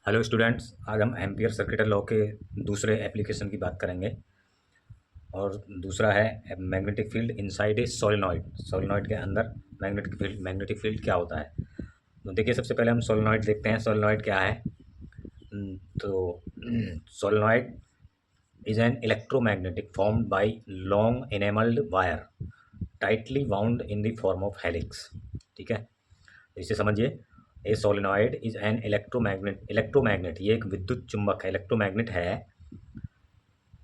Hello students, आज हम ampere circuit law के दूसरे एप्लीकेशन की बात करेंगे। और दूसरा है magnetic field inside a solenoid. Solenoid के अंदर मैग्नेटिक फील्ड क्या होता है। तो देखिए, सबसे पहले हम सोलेनॉइड देखते हैं। सोलेनॉइड क्या है। तो solenoid is an electromagnetic formed by long enamelled wire tightly wound in the form of helix. ठीक है, तो इसे समझिए। A solenoid is an electromagnet, ये एक विद्युत चुंबक है, इलेक्ट्रोमैग्नेट है।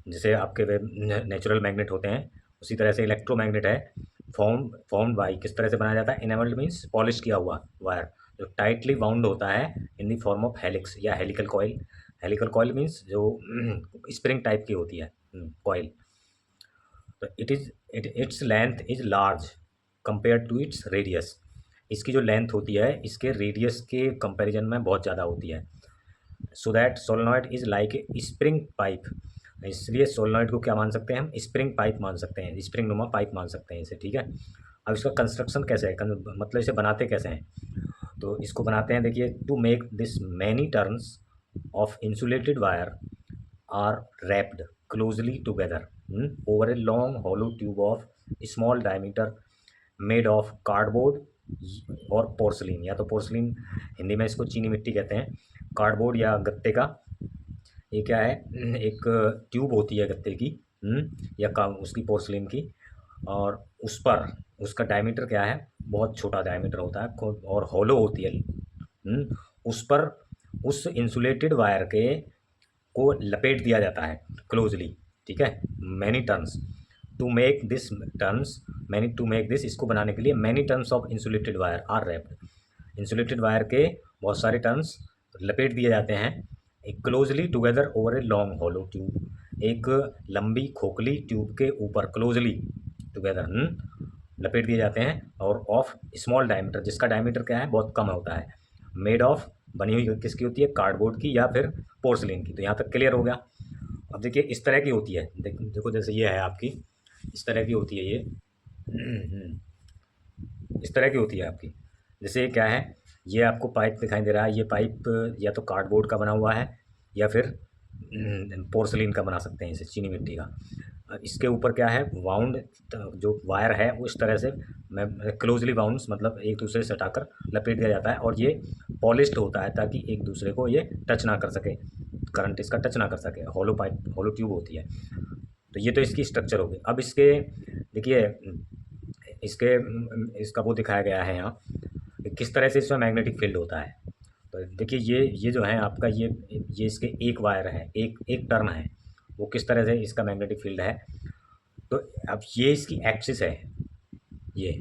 जैसे आपके वे नेचुरल मैग्नेट होते हैं, उसी तरह से इलेक्ट्रोमैग्नेट है। फॉर्म्ड बाई, किस तरह से बनाया जाता है। इनेमल्ड मीन्स पॉलिश किया हुआ वायर, जो टाइटली बाउंड होता है in the form of helix या helical coil. Helical coil means जो स्प्रिंग टाइप की होती है कॉइल। तो its length is large compare to its radius. इसकी जो लेंथ होती है इसके रेडियस के कंपैरिजन में बहुत ज़्यादा होती है। So that solenoid is like a spring pipe. इसलिए सोलेनॉइड को क्या मान सकते हैं हम, स्प्रिंग पाइप मान सकते हैं, स्प्रिंग नुमा पाइप मान सकते हैं इसे। ठीक है, अब इसका कंस्ट्रक्शन कैसे है, मतलब इसे बनाते कैसे हैं। तो इसको बनाते हैं, देखिए, to make this many turns of insulated wire are wrapped closely together over a long hollow tube of small diameter made of cardboard और पोर्सलिन, या तो पोर्सलिन हिंदी में इसको चीनी मिट्टी कहते हैं, कार्डबोर्ड या गत्ते का। ये क्या है, एक ट्यूब होती है गत्ते की, या का उसकी पोर्सलिन की। और उस पर उसका डायमीटर क्या है, बहुत छोटा डायमीटर होता है और हॉलो होती है। उस पर उस इंसुलेटेड वायर के को लपेट दिया जाता है क्लोजली। ठीक है, many turns to make this turns many to make this, इसको बनाने के लिए many turns of insulated wire are wrapped. Insulated wire के बहुत सारे टर्न्स लपेट दिए जाते हैं एक closely together over a long hollow tube, एक लंबी खोखली ट्यूब के ऊपर क्लोजली टुगेदर लपेट दिए जाते हैं। और ऑफ स्मॉल डायमीटर, जिसका डायमीटर क्या है, बहुत कम होता है। मेड ऑफ, बनी हुई किसकी होती है, कार्डबोर्ड की या फिर पोर्सलिन की। तो यहाँ तक क्लियर हो गया। अब देखिए, इस तरह की होती है, देखो जैसे ये है आपकी, इस तरह की होती है ये। इस तरह की होती है आपकी। जैसे ये क्या है, ये आपको पाइप दिखाई दे रहा है। ये पाइप या तो कार्डबोर्ड का बना हुआ है या फिर पोर्सलिन का बना सकते हैं इसे, चीनी मिट्टी का। इसके ऊपर क्या है, वाउंड जो वायर है वो इस तरह से क्लोजली बाउंड्स, मतलब एक दूसरे से सटाकर लपेट दिया जाता है। और ये पॉलिश्ड होता है ताकि एक दूसरे को ये टच ना कर सके, करंट इसका टच ना कर सके। हॉलो पाइप, हॉलो ट्यूब होती है। तो ये तो इसकी स्ट्रक्चर हो गई। अब इसके देखिए, इसके इसका वो दिखाया गया है यहाँ, किस तरह से इसमें मैग्नेटिक फील्ड होता है। तो देखिए, ये जो है आपका, ये इसके एक वायर है, एक एक टर्न है, वो किस तरह से इसका मैग्नेटिक फील्ड है। तो अब ये इसकी एक्सिस है, ये,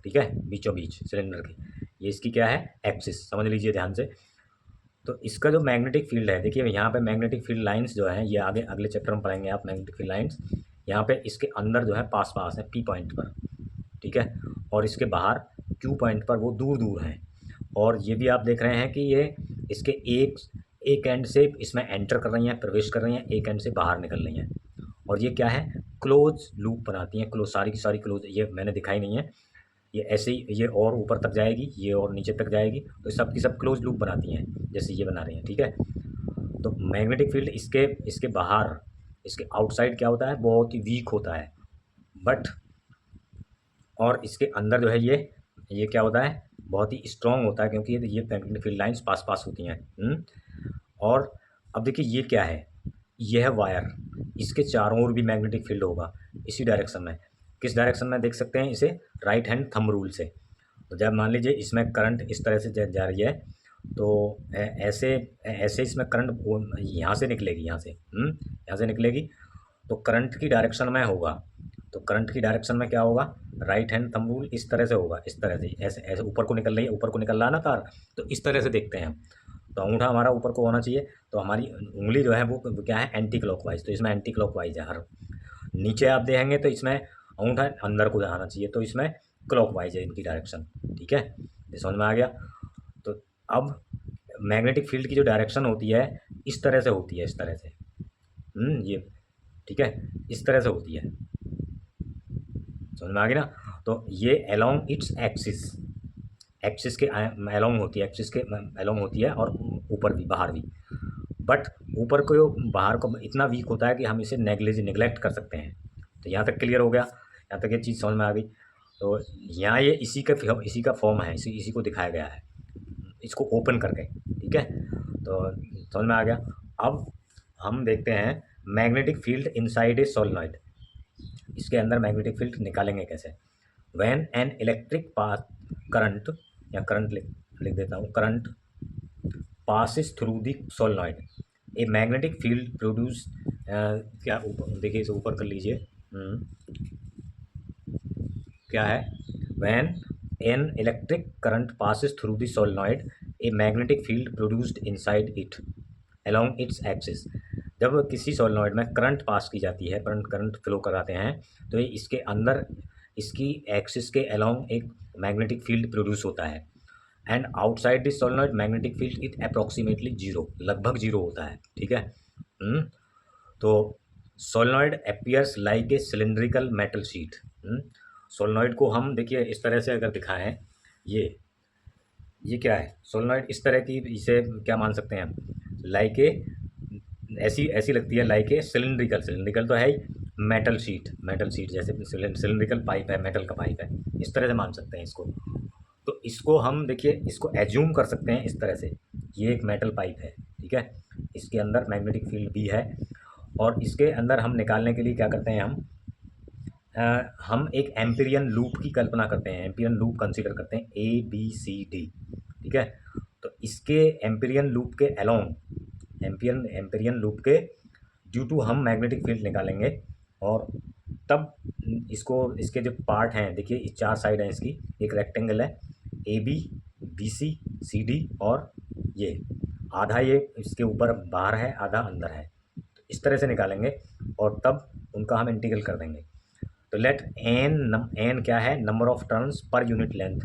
ठीक है, बीचों बीच सिलेंडर की, ये इसकी क्या है, एक्सिस, समझ लीजिए ध्यान से। तो इसका जो मैग्नेटिक फील्ड है, देखिए यहाँ पे मैग्नेटिक फील्ड लाइंस जो है, ये आगे अगले चैप्टर में पढ़ेंगे आप मैग्नेटिक फील्ड लाइंस। यहाँ पे इसके अंदर जो है पास पास है, पी पॉइंट पर, ठीक है, और इसके बाहर क्यू पॉइंट पर वो दूर दूर हैं। और ये भी आप देख रहे हैं कि ये इसके एक एक एंड से इसमें एंटर कर रही हैं, प्रवेश कर रही हैं, एक एंड से बाहर निकल रही हैं। और ये क्या है, क्लोज लूप बनाती हैं, क्लोज, सारी की सारी क्लोज। ये मैंने दिखाई नहीं है, ये ऐसे ही, ये और ऊपर तक जाएगी, ये और नीचे तक जाएगी, तो सब की सब क्लोज लूप बनाती हैं, जैसे ये बना रही हैं। ठीक है, तो मैग्नेटिक फील्ड इसके इसके बाहर, इसके आउटसाइड क्या होता है, बहुत ही वीक होता है। बट और इसके अंदर जो है, ये क्या होता है, बहुत ही स्ट्रॉन्ग होता है, क्योंकि ये मैग्नेटिक फील्ड लाइंस पास पास होती हैं। और अब देखिए, ये क्या है, ये है वायर, इसके चारों ओर भी मैग्नेटिक फील्ड होगा इसी डायरेक्शन में। किस डायरेक्शन में देख सकते हैं इसे, राइट हैंड थंब रूल से। तो जब मान लीजिए इसमें करंट इस तरह से जा रही है, तो ऐसे ऐसे इसमें करंट यहाँ से निकलेगी, यहाँ से निकलेगी, तो करंट की डायरेक्शन में होगा। तो करंट की डायरेक्शन में क्या होगा, राइट हैंड थंब रूल इस तरह से होगा, इस तरह से, ऐसे ऐसे ऊपर को निकल रही है, ऊपर को निकल रहा है ना तार, तो इस तरह से देखते हैं हम। तो अंगूठा हमारा ऊपर को होना चाहिए, तो हमारी उंगली जो है वो क्या है, एंटी क्लॉकवाइज, तो इसमें एंटी क्लॉकवाइज है हर। नीचे आप देखेंगे तो इसमें अंगूठा अंदर को जाना चाहिए, तो इसमें क्लॉकवाइज है इनकी डायरेक्शन। ठीक है, ये समझ में आ गया। तो अब मैग्नेटिक फील्ड की जो डायरेक्शन होती है इस तरह से होती है, इस तरह से, ये, ठीक है, इस तरह से होती है, समझ में आ गई ना। तो ये अलोंग इट्स एक्सिस, एक्सिस के अलोंग होती है, एक्सिस के अलोंग होती है, और ऊपर भी, बाहर भी। बट ऊपर को बाहर को इतना वीक होता है कि हम इसे नेग्लेक्ट कर सकते हैं। तो यहाँ तक क्लियर हो गया, यहाँ तक ये चीज़ समझ में आ गई। तो यहाँ ये इसी का फॉर्म है, इसी को दिखाया गया है इसको ओपन करके, ठीक है। तो समझ में आ गया। अब हम देखते हैं magnetic field inside a solenoid, इसके अंदर मैग्नेटिक फील्ड निकालेंगे कैसे। When an electric path current, या करंट लिख देता हूँ, current passes through the solenoid a magnetic field produce, क्या ऊपर देखिए, इसे ऊपर कर लीजिए। क्या है, when an electric current passes through the solenoid a magnetic field produced inside it along its axis. जब किसी सोलेनॉइड में करंट पास की जाती है, करंट फ्लो कराते हैं, तो ये इसके अंदर इसकी एक्सिस के अलोंग एक मैग्नेटिक फील्ड प्रोड्यूस होता है। And outside this solenoid magnetic field it approximately zero, लगभग जीरो होता है, ठीक है। तो solenoid appears like a cylindrical metal sheet. Solenoid को हम देखिए इस तरह से अगर दिखाएं, ये क्या है, सोलेनॉइड इस तरह की, इसे क्या मान सकते हैं हम, लाइक ए, ऐसी लगती है लाइक ए सिलिंड्रिकल तो है ही, मेटल शीट जैसे सिलिंड्रिकल पाइप है, मेटल का पाइप है, इस तरह से मान सकते हैं इसको। तो इसको हम देखिए, इसको एज्यूम कर सकते हैं इस तरह से, ये एक मेटल पाइप है, ठीक है, इसके अंदर मैग्नेटिक फील्ड भी है, और इसके अंदर हम निकालने के लिए क्या करते हैं, हम एक एम्पीरियन लूप की कल्पना करते हैं, एम्पीरियन लूप कंसीडर करते हैं ABCD, ठीक है। तो इसके एम्पीरियन लूप के अलोंग, एम्पीरियन लूप के ड्यू टू हम मैग्नेटिक फील्ड निकालेंगे, और तब इसके जो पार्ट हैं, देखिए 4 साइड हैं इसकी, एक रेक्टेंगल है AB BC CD, और ये आधा ये इसके ऊपर बाहर है, आधा अंदर है, तो इस तरह से निकालेंगे, और तब उनका हम इंटीग्रल कर देंगे। तो लेट एन क्या है, नंबर ऑफ टर्न्स पर यूनिट लेंथ,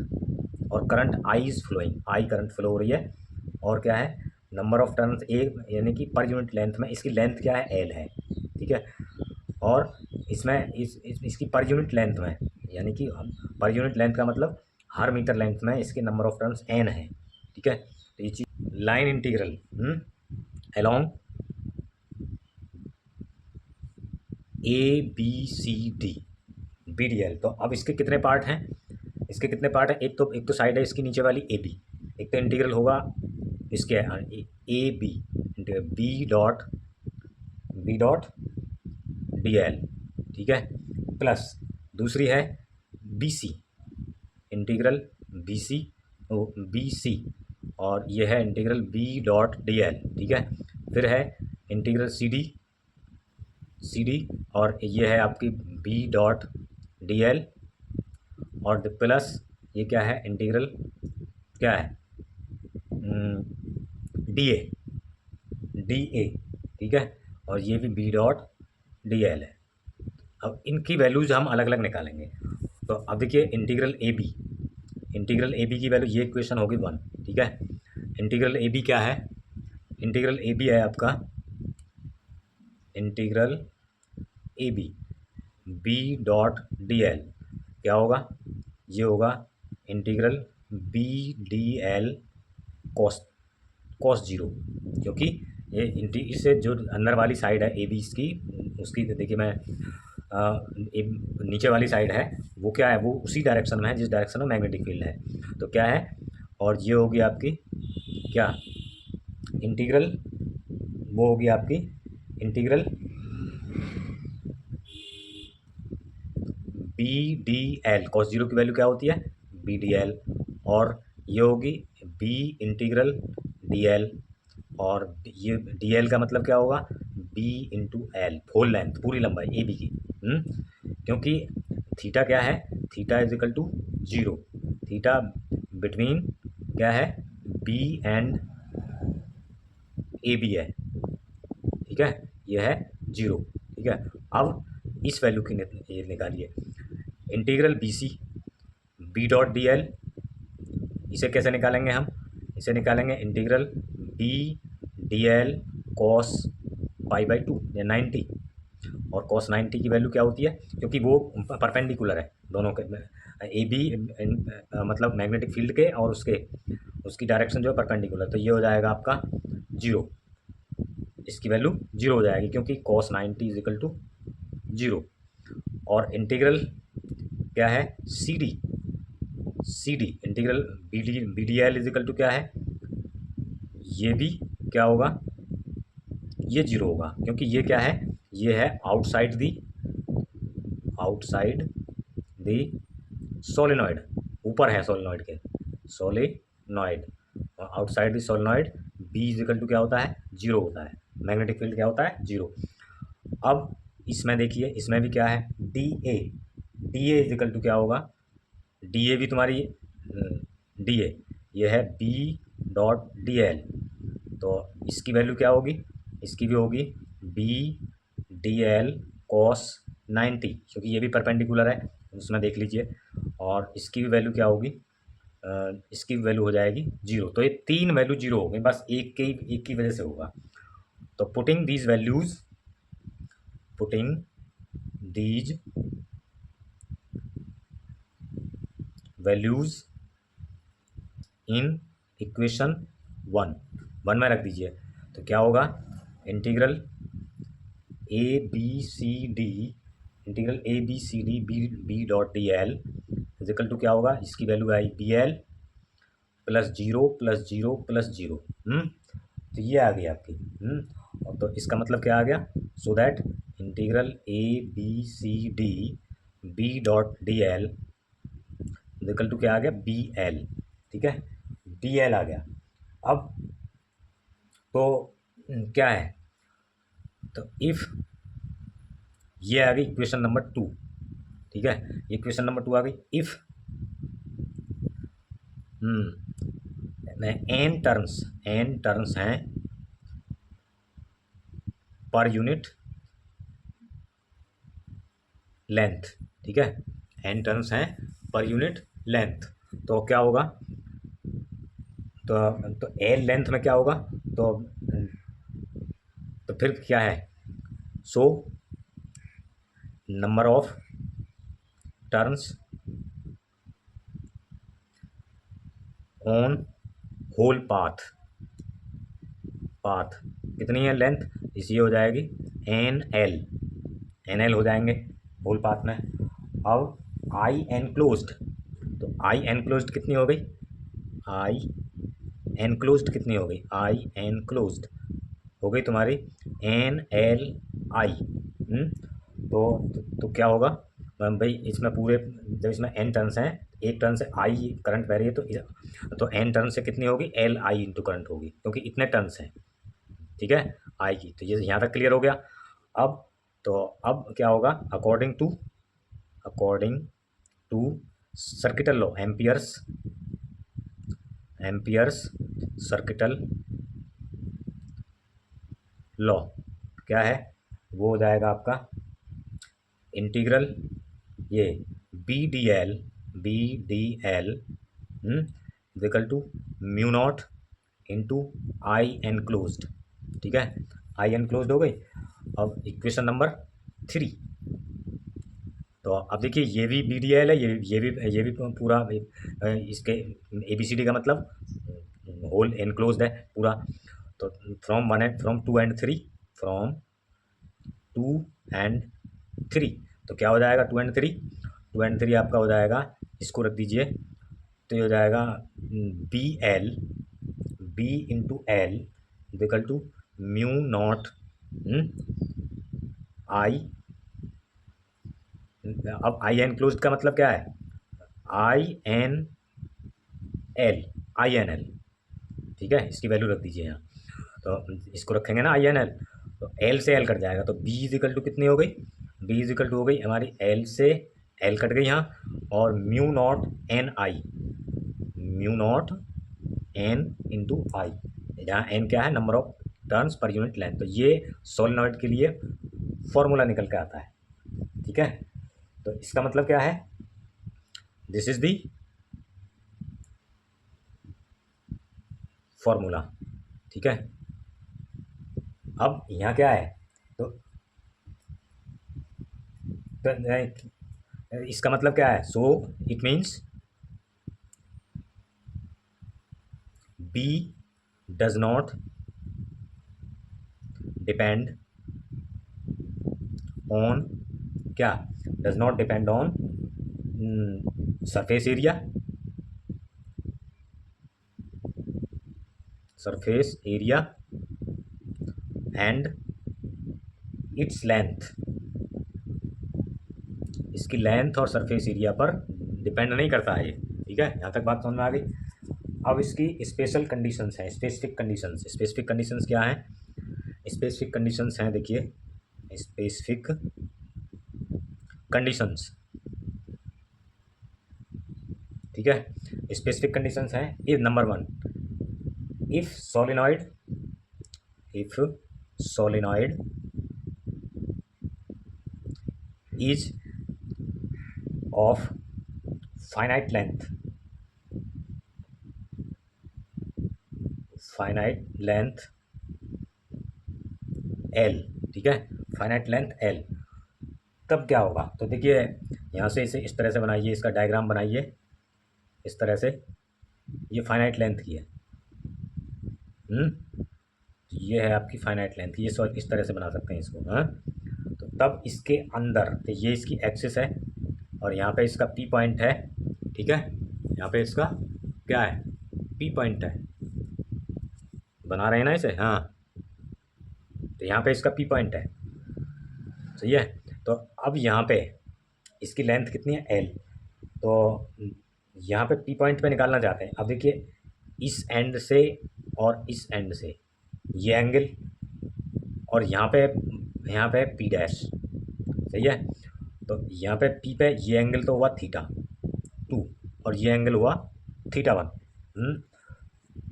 और current I is flowing, I current flow हो रही है, और क्या है, नंबर ऑफ टर्न्स ए, यानी कि पर यूनिट लेंथ में इसकी लेंथ क्या है, एल है, ठीक है। और इसमें इसकी पर यूनिट लेंथ में, यानी कि पर यूनिट लेंथ का मतलब हर मीटर लेंथ में इसके नंबर ऑफ टर्न्स एन है, ठीक है। तो ये चीज़ line integral along ABCD BDL। तो अब इसके कितने पार्ट हैं, एक तो साइड है इसकी नीचे वाली AB, एक तो इंटीग्रल होगा इसके AB B डॉट DL, ठीक है, प्लस दूसरी है BC, इंटीग्रल BC, और ये है इंटीग्रल B डॉट DL, ठीक है। फिर है इंटीग्रल CD, और ये है आपकी B डॉट DL, और प्लस ये क्या है, इंटीग्रल क्या है, DA, ठीक है, और ये भी B डॉट DL है। अब इनकी वैल्यूज हम अलग अलग निकालेंगे। तो अब देखिए इंटीग्रल ए बी की वैल्यू, ये इक्वेशन होगी 1, ठीक है। इंटीग्रल ए बी क्या है, इंटीग्रल ए बी है आपका, integral A B dot DL क्या होगा, ये होगा इंटीग्रल BDL कॉस 0, क्योंकि ये इससे जो अंदर वाली साइड है AB की, उसकी देखिए मैं नीचे वाली साइड है, वो क्या है, वो उसी डायरेक्शन में है जिस डायरेक्शन में मैग्नेटिक फील्ड है, तो क्या है, और ये होगी आपकी क्या, इंटीग्रल, वो होगी आपकी इंटीग्रल BDL कॉस 0 की वैल्यू क्या होती है, BDL, और ये होगी B इंटीग्रल DL, और ये DL का मतलब क्या होगा, B into L, whole length, पूरी लंबाई AB की, क्योंकि थीटा क्या है, theta is equal to 0, theta between क्या है, B एंड AB है, ठीक है, ये है 0, ठीक है। अब इस वैल्यू की ये निकालिए, integral BC B dot DL, इसे कैसे निकालेंगे हम, इसे निकालेंगे इंटीग्रल BDL कॉस π/2 या 90, और कॉस 90 की वैल्यू क्या होती है, क्योंकि वो परपेंडिकुलर है दोनों के, AB मतलब मैग्नेटिक फील्ड के, और उसकी डायरेक्शन जो है परपेंडिकुलर, तो ये हो जाएगा आपका 0, इसकी वैल्यू 0 हो जाएगी क्योंकि cos 90 इज इक्वल टू 0। और इंटीग्रल क्या है, C D integral B D L is equal to क्या है, ये भी क्या होगा, ये 0 होगा क्योंकि ये क्या है, ये है आउटसाइड दी सोलेनॉइड, ऊपर है सोलेनॉइड के, solenoid outside the solenoid. B is equal to क्या होता है, 0 होता है, मैग्नेटिक फील्ड क्या होता है, 0। अब इसमें देखिए, इसमें भी क्या है, D A is equal to क्या होगा, डी ए भी तुम्हारी डी ए, ये है बी डॉट डी एल, तो इसकी वैल्यू क्या होगी, इसकी भी होगी बी डी एल कॉस 90, क्योंकि ये भी परपेंडिकुलर है, उसमें देख लीजिए। और इसकी भी वैल्यू क्या होगी, इसकी भी वैल्यू हो जाएगी 0। तो ये तीन वैल्यू 0 हो गई, बस एक की वजह से होगा। तो putting these values in equation 1 में रख दीजिए, तो क्या होगा, integral A B C D B dot D L is equal to क्या होगा, इसकी value I B L plus 0 plus 0 plus 0। तो ये आ गई आपकी। और तो इसका मतलब क्या आ गया, so that integral A B C D B dot D L is equal to क्या आ गया, बी एल। ठीक है, डी एल आ गया। अब तो क्या है, तो इफ ये आ गई इक्वेशन नंबर 2। ठीक है, इक्वेशन नंबर 2 आ गई। इफ एन टर्म्स हैं पर यूनिट लेंथ। ठीक है, एन टर्म्स हैं पर यूनिट लेंथ, तो क्या होगा, तो एल लेंथ में क्या होगा, तो फिर क्या है, so number of terms on whole path कितनी है लेंथ, इसी हो जाएगी एन एल हो जाएंगे होल पाथ में। अब आई एनक्लोज्ड, तो आई एनक्लोज्ड कितनी हो गई, आई एनक्लोज्ड हो गई तुम्हारी एन एल आई। तो क्या होगा भाई, इसमें पूरे जब इसमें एन टर्न्स हैं, एक टर्न से आई करंट बह रही है, तो एन टर्न से कितनी होगी, एल आई इंटू करंट होगी, क्योंकि इतने टर्न्स हैं। ठीक है, आई की, तो ये यहाँ तक क्लियर हो गया। अब तो अब क्या होगा, according to circuital law, Ampere's circuital law क्या है, वो हो जाएगा आपका इंटीग्रल ये B D L equal to mu naught into I enclosed. ठीक है, आई एनक्लोज्ड हो गई। अब इक्वेशन नंबर 3, तो अब देखिए ये भी बी डी एल है, ये भी पूरा इसके ए बी सी डी का मतलब होल एनक्लोज्ड है पूरा। तो फ्रॉम 2 and 3, फ्रॉम 2 and 3, तो क्या हो जाएगा, 2 and 3 आपका हो जाएगा, इसको रख दीजिए, तो ये हो जाएगा B into L equal to mu naught I. अब आई एन क्लोज्ड का मतलब क्या है, आई एन एल। ठीक है, इसकी वैल्यू रख दीजिए यहाँ, तो इसको रखेंगे ना आई एन एल, तो एल से एल कट जाएगा, तो बी इज इक्वल टू कितनी हो गई, बी इज इक्वल टू हो गई हमारी एल से एल कट गई यहाँ, और म्यू नॉट एन इंटू आई, जहाँ एन क्या है, नंबर ऑफ टर्न्स पर यूनिट लेंथ। तो ये सोलेनॉइड के लिए फॉर्मूला निकल के आता है। ठीक है, तो इसका मतलब क्या है, दिस इज दी फॉर्मूला। ठीक है, अब यहाँ क्या है, तो इसका मतलब क्या है, so it means B does not depend on क्या, does not depend on surface area, surface area and its length, इसकी लेंथ और सरफेस एरिया पर डिपेंड नहीं करता है ये। ठीक है, यहाँ तक बात समझ में आ गई। अब इसकी स्पेशल कंडीशंस हैं, स्पेसिफिक कंडीशंस। स्पेसिफिक कंडीशंस क्या हैं? स्पेसिफिक कंडीशंस हैं, देखिए स्पेसिफिक कंडीशंस। ठीक है, स्पेसिफिक कंडीशंस हैं। ये number 1, if solenoid is of finite length L. ठीक है, फाइनाइट लेंथ एल, तब क्या होगा? तो देखिए यहाँ से इसे इस तरह से बनाइए, इसका डायग्राम बनाइए इस तरह से। ये फाइनाइट लेंथ की है, ये है आपकी फाइनाइट लेंथ। ये इस तरह से बना सकते हैं इसको, हाँ। तो तब इसके अंदर तो ये इसकी एक्सिस है और यहाँ पे इसका पी पॉइंट है। ठीक है, यहाँ पे इसका क्या है? पी पॉइंट है। बना रहे हैं ना इसे, हाँ। तो यहाँ पे इसका पी पॉइंट है, सही है। तो अब यहाँ पे इसकी लेंथ कितनी है? एल। तो यहाँ पे पी पॉइंट पे निकालना चाहते हैं। अब देखिए इस एंड से और इस एंड से ये एंगल, और यहाँ पे पी डैश, सही है। तो यहाँ पे पी पे ये एंगल तो हुआ थीटा 2 और ये एंगल हुआ थीटा 1।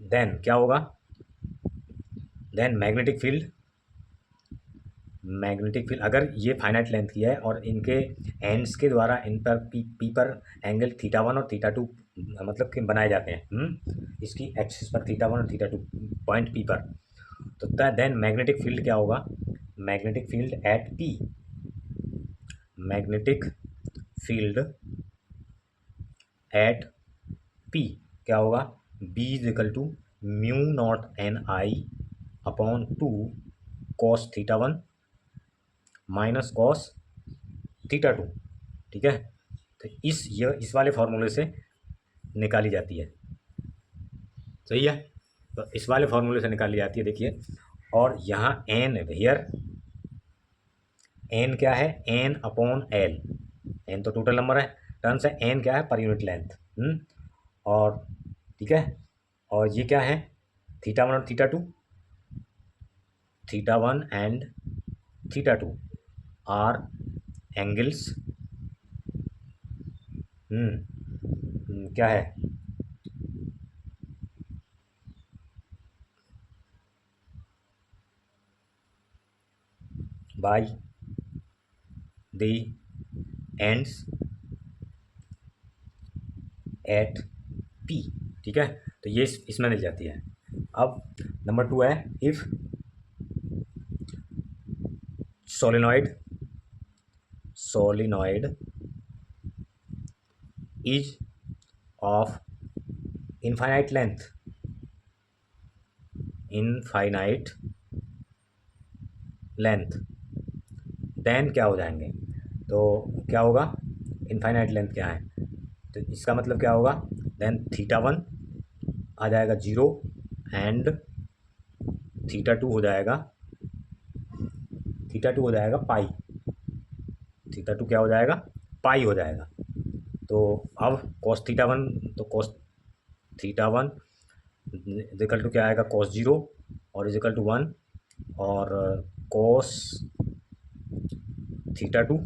देन क्या होगा? देन मैग्नेटिक फील्ड अगर ये फाइनाइट लेंथ की है और इनके एंड्स के द्वारा इन पर पी पर एंगल थीटा 1 और थीटा 2 मतलब कि बनाए जाते हैं, इसकी एक्सिस पर थीटा 1 और थीटा 2 पॉइंट पी पर। तो देन मैग्नेटिक फील्ड क्या होगा? Magnetic field at P, magnetic field at P क्या होगा? B is equal to mu naught N I upon 2 cos theta 1 minus cos theta 2। ठीक है, तो इस वाले फार्मूले से निकाली जाती है, सही है। तो इस वाले फार्मूले से निकाली जाती है, देखिए। और यहाँ एन हियर, एन क्या है? N upon L. एन तो टोटल नंबर है, टर्म्स है। एन क्या है? पर यूनिट लेंथ। और ठीक है, और ये क्या है? थीटा 1 और theta 1 and theta 2 are angles, क्या है? By the ends at P. ठीक है, तो ये इसमें मिल जाती है। अब नंबर 2 है, if solenoid is of infinite length then क्या हो जाएंगे? तो क्या होगा? इनफाइनाइट लेंथ क्या है? तो इसका मतलब क्या होगा? देन थीटा 1 आ जाएगा 0 एंड थीटा 2 हो जाएगा पाई। थीटा 2 क्या हो जाएगा? पाई हो जाएगा। तो अब कॉस थीटा 1, तो कॉस थीटा 1 इजिकल टू क्या आएगा? कॉस 0 और इजिकल टू 1 और cos theta 2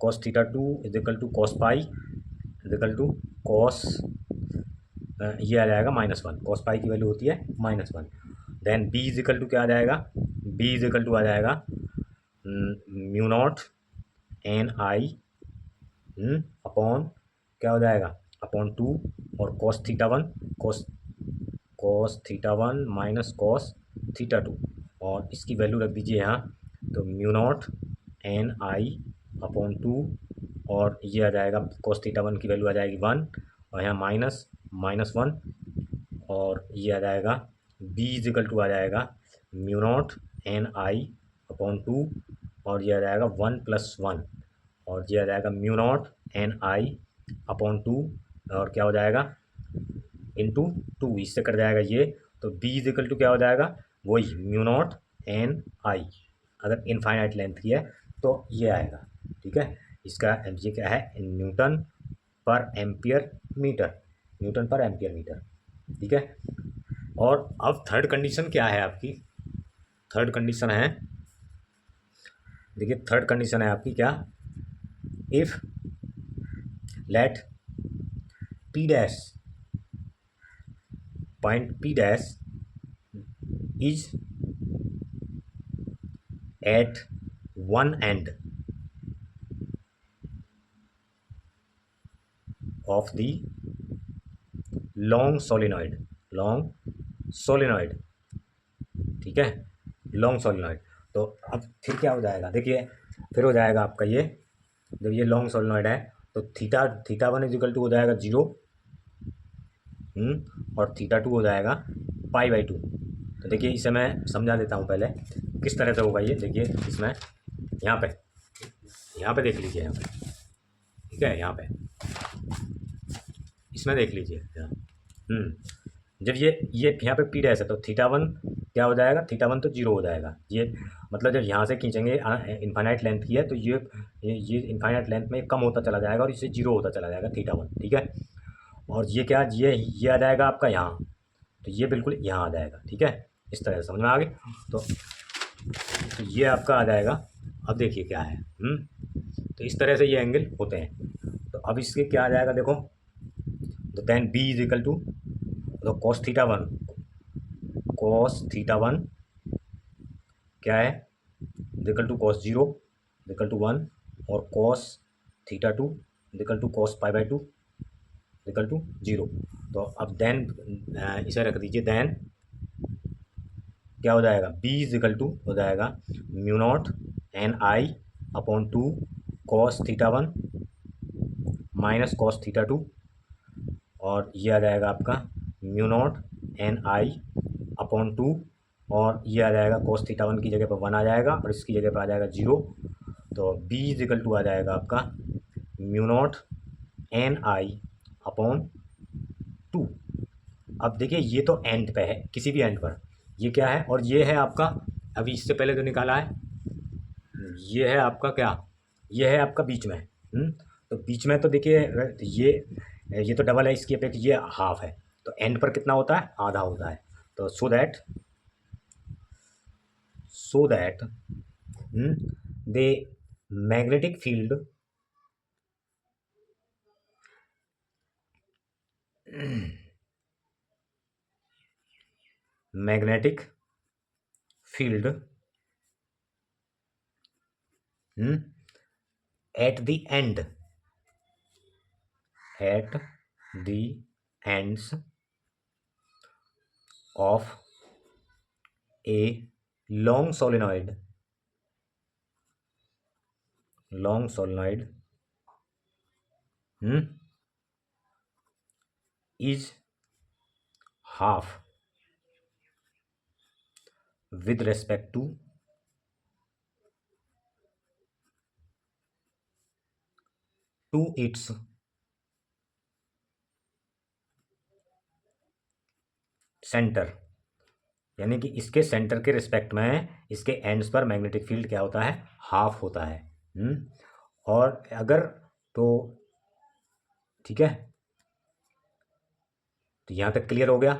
cos theta 2 is equal to cos pi is equal to cos, ये आ जाएगा -1। कॉस पाई की वैल्यू होती है -1। देन बी इजिकल टू क्या आ जाएगा? बी इजिकल टू आ जाएगा mu naught N I upon क्या हो जाएगा? अपॉन 2 और cos theta 1 minus cos theta 2 और इसकी वैल्यू रख दीजिए यहाँ। तो mu naught N I upon 2 और ये आ जाएगा कॉस थीटा 1 की वैल्यू आ जाएगी 1 और यहाँ -1 और ये आ जाएगा बी इजिकल टू आ जाएगा mu naught N I upon 2, और ये आ जाएगा 1+1, और ये आ जाएगा mu naught N I upon 2, और क्या हो जाएगा इंटू 2, इससे कट जाएगा ये। तो बी इज इक्वल टू क्या हो जाएगा, वही म्यू नॉट एन आई, अगर इनफाइनाइट लेंथ की है तो ये आएगा। ठीक है, इसका ये क्या है, न्यूटन पर एम्पियर मीटर, न्यूटन पर एम्पियर मीटर। ठीक है, और अब थर्ड कंडीशन क्या है आपकी, थर्ड कंडीशन है, देखिए थर्ड कंडीशन है आपकी क्या, if let P dash, point P dash is at one end of the long solenoid, long solenoid. ठीक है, लॉन्ग सोलिनॉइड। तो अब फिर क्या हो जाएगा, देखिए फिर हो जाएगा आपका ये, जब ये लॉन्ग सोलिनॉइड है तो थीटा 1 इज इक्वल टू हो जाएगा 0, और थीटा 2 हो जाएगा π/2। तो देखिए इसे मैं समझा देता हूँ पहले किस तरह से होगा ये। देखिए इसमें यहाँ पे देख लीजिए, यहाँ पे ठीक है, यहाँ पे इसमें देख लीजिए जब ये यहाँ पे पी डैश है तो थीटा 1 क्या हो जाएगा, थीटा 1 तो 0 हो जाएगा। ये मतलब जब यहाँ से खींचेंगे इनफाइनाइट लेंथ की है तो ये इनफाइनाइट लेंथ में कम होता चला जाएगा और इससे 0 होता चला जाएगा थीटा 1। ठीक है, और ये क्या, ये आ जाएगा आपका यहाँ, तो ये बिल्कुल यहाँ आ जाएगा। ठीक है, इस तरह से समझ में आ गई। तो ये आपका आ जाएगा। अब देखिए क्या है, तो इस तरह से ये एंगल होते हैं। तो अब इसके क्या आ जाएगा देखो, तो then B is equal to, तो कॉस थीटा 1 क्या है, equal to cos 0 equal to 1, और cos theta 2 equal to cos π/2 equal to 0। तो अब देन इसे रख दीजिए, देन क्या हो जाएगा, b इज इक्वल टू हो जाएगा mu naught N I upon 2 cos theta 1 minus cos theta 2, और ये आ जाएगा आपका mu naught N I upon 2, और ये आ जाएगा कॉस थीटा 1 की जगह पर 1 आ जाएगा और इसकी जगह पर आ जाएगा 0। तो b इज इक्वल टू आ जाएगा आपका mu naught N I upon 2। अब देखिए ये तो एंड पे है, किसी भी एंड पर ये क्या है, और ये है आपका अभी इससे पहले जो निकाला है, ये है आपका क्या, ये है आपका बीच में। तो बीच में तो देखिए ये तो डबल है, इसकी अपेक्षा ये हाफ है, तो एंड पर कितना होता है, आधा होता है। तो so that the magnetic field magnetic field at the ends of a long solenoid is half with respect to its centre, यानी कि इसके सेंटर के रिस्पेक्ट में इसके एंड्स पर मैग्नेटिक फील्ड क्या होता है, हाफ होता है। और अगर तो ठीक है, तो यहाँ तक क्लियर हो गया।